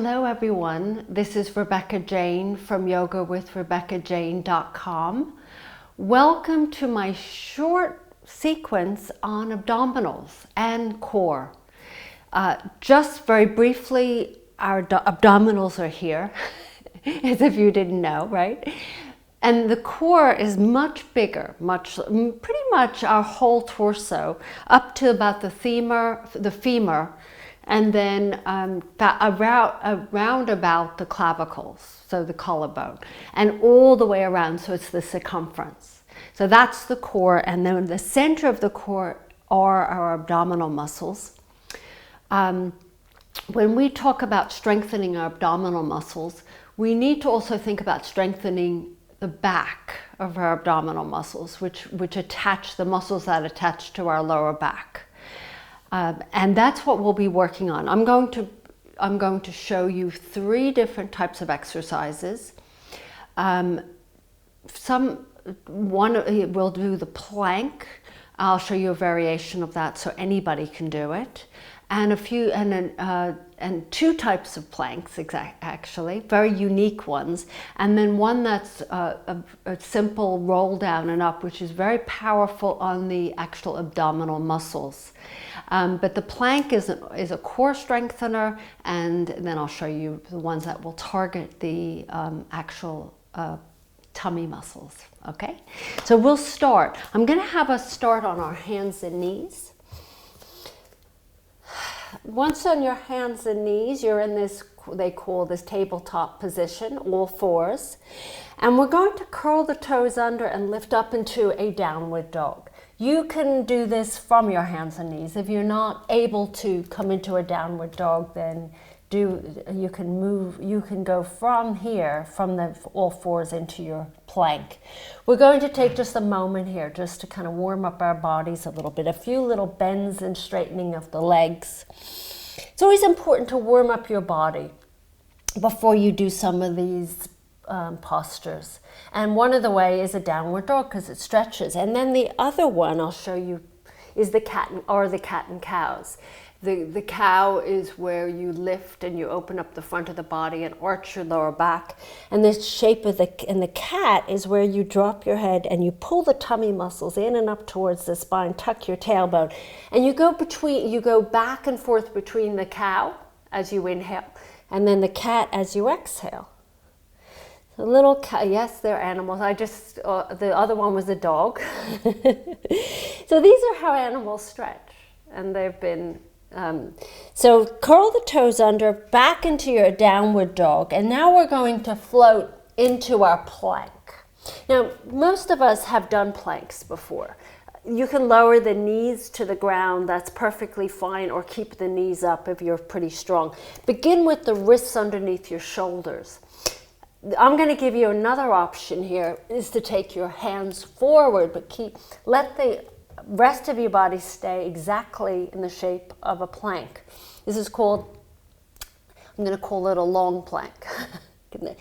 Hello everyone, this is Rebecca Jane from yogawithrebeccajane.com. Welcome to my short sequence on abdominals and core. Just very briefly, our abdominals are here, as if you didn't know, right? And the core is much bigger, pretty much our whole torso, up to about the femur, and then around about the clavicles, so the collarbone, and all the way around, so it's the circumference. So that's the core, and then the center of the core are our abdominal muscles. When we talk about strengthening our abdominal muscles, we need to also think about strengthening the back of our abdominal muscles, which attach the muscles that attach to our lower back. And that's what we'll be working on. I'm going to show you 3 different types of exercises. One we'll do the plank. I'll show you a variation of that so anybody can do it, and and 2 types of planks, actually, very unique ones, and then one that's a simple roll down and up, which is very powerful on the actual abdominal muscles. But the plank is a core strengthener, and then I'll show you the ones that will target the actual tummy muscles, okay? So we'll start. I'm gonna have us start on our hands and knees. Once on your hands and knees, you're in this, they call this tabletop position, all fours. And we're going to curl the toes under and lift up into a downward dog. You can do this from your hands and knees. If you're not able to come into a downward dog, then you can go from here, from the all fours into your plank. We're going to take just a moment here just to kind of warm up our bodies a little bit. A few little bends and straightening of the legs. It's always important to warm up your body before you do some of these postures. And one of the way is a downward dog because it stretches. And then the other one I'll show you is the cat and cows. The cow is where you lift and you open up the front of the body and arch your lower back. And the shape of the cat is where you drop your head and you pull the tummy muscles in and up towards the spine, tuck your tailbone. And you go back and forth between the cow as you inhale and then the cat as you exhale. The little cow, yes, they're animals. The other one was a dog. So these are how animals stretch, and they've been. So curl the toes under, back into your downward dog, and now we're going to float into our plank. Now, most of us have done planks before. You can lower the knees to the ground, that's perfectly fine, or keep the knees up if you're pretty strong. Begin with the wrists underneath your shoulders. I'm going to give you another option here, is to take your hands forward, but let the rest of your body stay exactly in the shape of a plank. This is called, I'm going to call it a long plank. I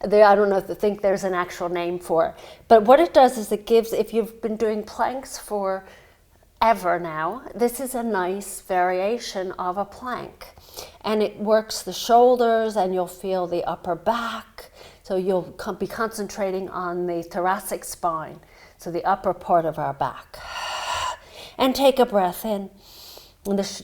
don't know if you think there's an actual name for it, but what it does is it gives, if you've been doing planks for ever now, this is a nice variation of a plank. And it works the shoulders and you'll feel the upper back. So you'll be concentrating on the thoracic spine, so the upper part of our back. And take a breath in. And this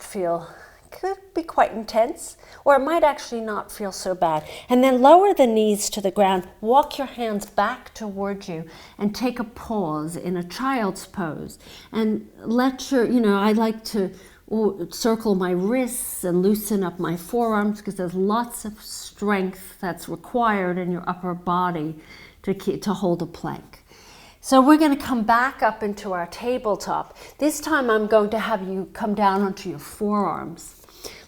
could be quite intense, or it might actually not feel so bad. And then lower the knees to the ground, walk your hands back towards you, and take a pause in a child's pose. And I like to circle my wrists and loosen up my forearms because there's lots of strength that's required in your upper body to hold a plank. So we're going to come back up into our tabletop. This time I'm going to have you come down onto your forearms.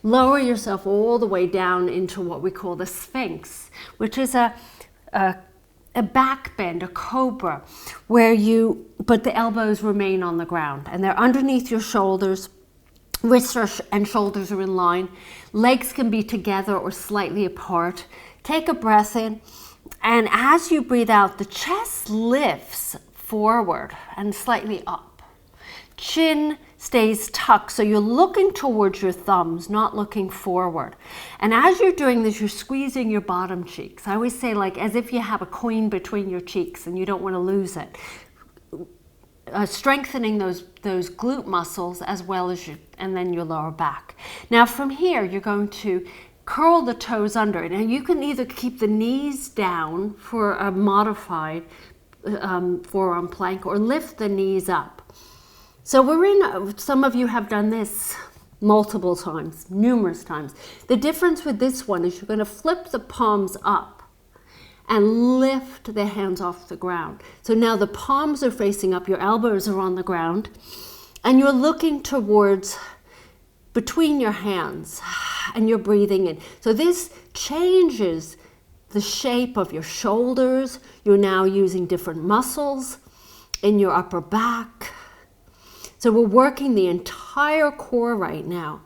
Lower yourself all the way down into what we call the Sphinx, which is a back bend, a cobra, but the elbows remain on the ground and they're underneath your shoulders. Wrists and shoulders are in line. Legs can be together or slightly apart. Take a breath in, and as you breathe out, the chest lifts forward and slightly up. Chin stays tucked. So you're looking towards your thumbs, not looking forward. And as you're doing this, you're squeezing your bottom cheeks. I always say, like, as if you have a coin between your cheeks and you don't want to lose it. Strengthening those glute muscles as well as and then your lower back. Now from here, you're going to curl the toes under it. And you can either keep the knees down for a modified forearm plank or lift the knees up. So some of you have done this multiple times, numerous times. The difference with this one is you're going to flip the palms up and lift the hands off the ground. So now the palms are facing up, your elbows are on the ground, and you're looking towards between your hands and you're breathing in. So this changes the shape of your shoulders. You're now using different muscles in your upper back. So we're working the entire core right now,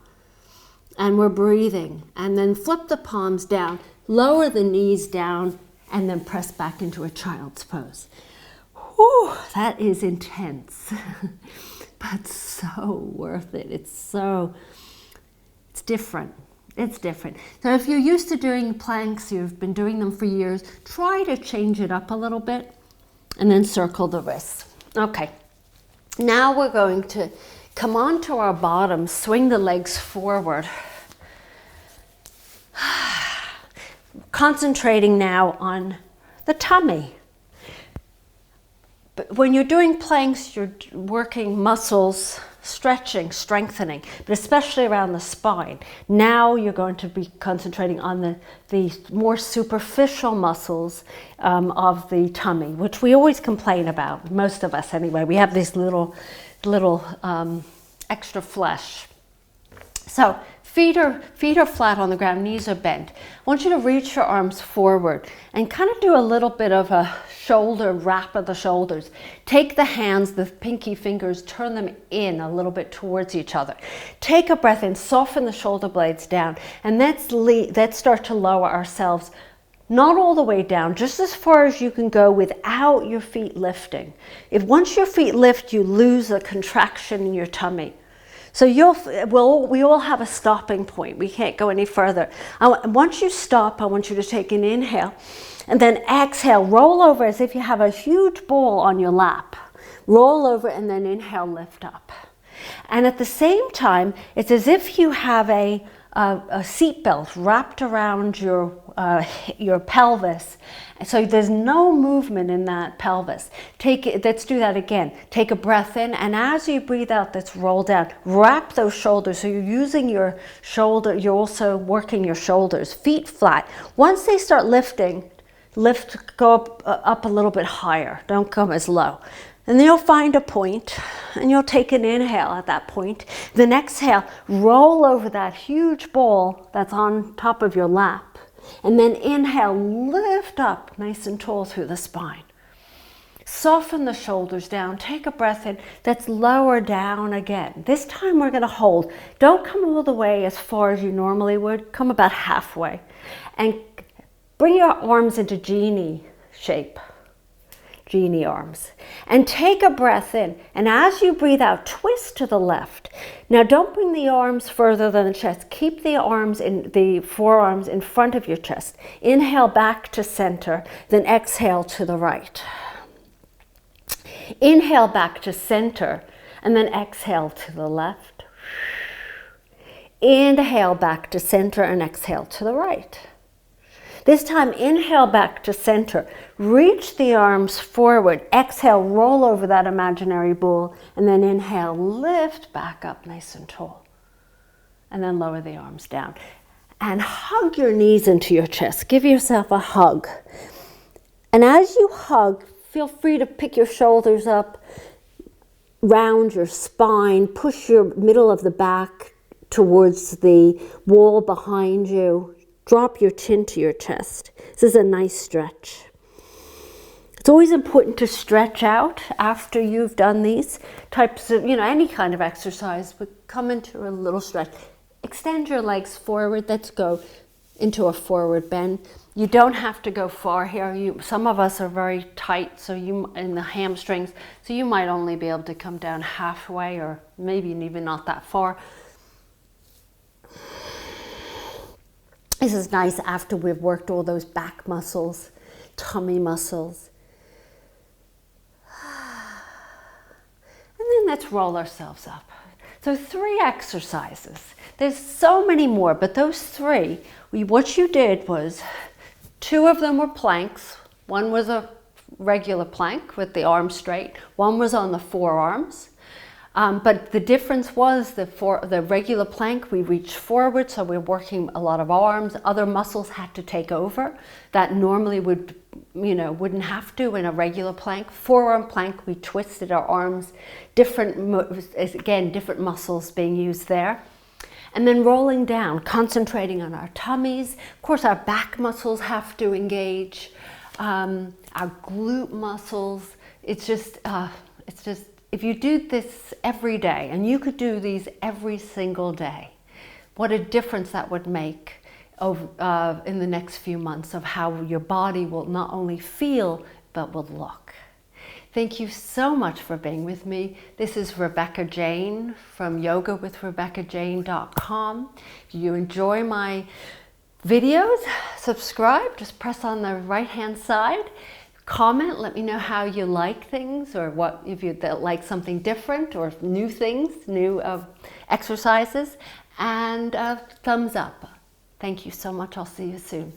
and we're breathing. And then flip the palms down, lower the knees down, and then press back into a child's pose. Whew, that is intense, but so worth it. It's different. It's different. So if you're used to doing planks, you've been doing them for years, try to change it up a little bit, and then circle the wrists. Okay. Now we're going to come onto our bottom, swing the legs forward. Concentrating now on the tummy. But when you're doing planks, you're working muscles, stretching, strengthening, but especially around the spine. Now you're going to be concentrating on the more superficial muscles of the tummy, which we always complain about, most of us anyway. We have this little extra flesh. So feet are flat on the ground, knees are bent. I want you to reach your arms forward and kind of do a little bit of a shoulder wrap of the shoulders. Take the hands, the pinky fingers, turn them in a little bit towards each other. Take a breath in, soften the shoulder blades down, and let's start to lower ourselves, not all the way down, just as far as you can go without your feet lifting. If once your feet lift, you lose a contraction in your tummy. So we all have a stopping point. We can't go any further. Once you stop, I want you to take an inhale and then exhale. Roll over as if you have a huge ball on your lap. Roll over and then inhale, lift up. And at the same time, it's as if you have a seat belt wrapped around your pelvis. So there's no movement in that pelvis. Let's do that again. Take a breath in, and as you breathe out, let's roll down. Wrap those shoulders. So you're using your shoulder, you're also working your shoulders. Feet flat. Once they start lifting, go up a little bit higher. Don't come as low. And then you'll find a point, and you'll take an inhale at that point. Then exhale, roll over that huge ball that's on top of your lap. And then inhale, lift up nice and tall through the spine. Soften the shoulders down. Take a breath in. Let's lower down again. This time we're going to hold. Don't come all the way as far as you normally would. Come about halfway. And bring your arms into genie shape. Genie arms. And take a breath in. And as you breathe out, twist to the left. Now don't bring the arms further than the chest. Keep the forearms in front of your chest. Inhale back to center, then exhale to the right. Inhale back to center, and then exhale to the left. Inhale back to center and exhale to the right. This time, inhale back to center. Reach the arms forward. Exhale, roll over that imaginary ball. And then inhale, lift back up nice and tall. And then lower the arms down. And hug your knees into your chest. Give yourself a hug. And as you hug, feel free to pick your shoulders up, round your spine, push your middle of the back towards the wall behind you. Drop your chin to your chest. This is a nice stretch. It's always important to stretch out after you've done these types of, any kind of exercise, but come into a little stretch. Extend your legs forward. Let's go. into a forward bend. You don't have to go far here. Some of us are very tight, so in the hamstrings, so you might only be able to come down halfway, or maybe even not that far. This is nice after we've worked all those back muscles, tummy muscles. And then let's roll ourselves up. So 3 exercises. There's so many more, but those 3, what you did was 2 of them were planks. One was a regular plank with the arms straight. One was on the forearms. But the difference was the regular plank, we reached forward, so we're working a lot of arms. Other muscles had to take over that normally wouldn't have to in a regular plank. Forearm plank, we twisted our arms, different muscles being used there. And then rolling down, concentrating on our tummies. Of course, our back muscles have to engage, our glute muscles. It's just, if you do this every day, and you could do these every single day, what a difference that would make in the next few months of how your body will not only feel, but will look. Thank you so much for being with me. This is Rebecca Jane from yogawithrebeccajane.com. If you enjoy my videos, subscribe. Just press on the right-hand side. Comment, let me know how you like things, or if you like something different, or new things, new exercises, and thumbs up. Thank you so much. I'll see you soon.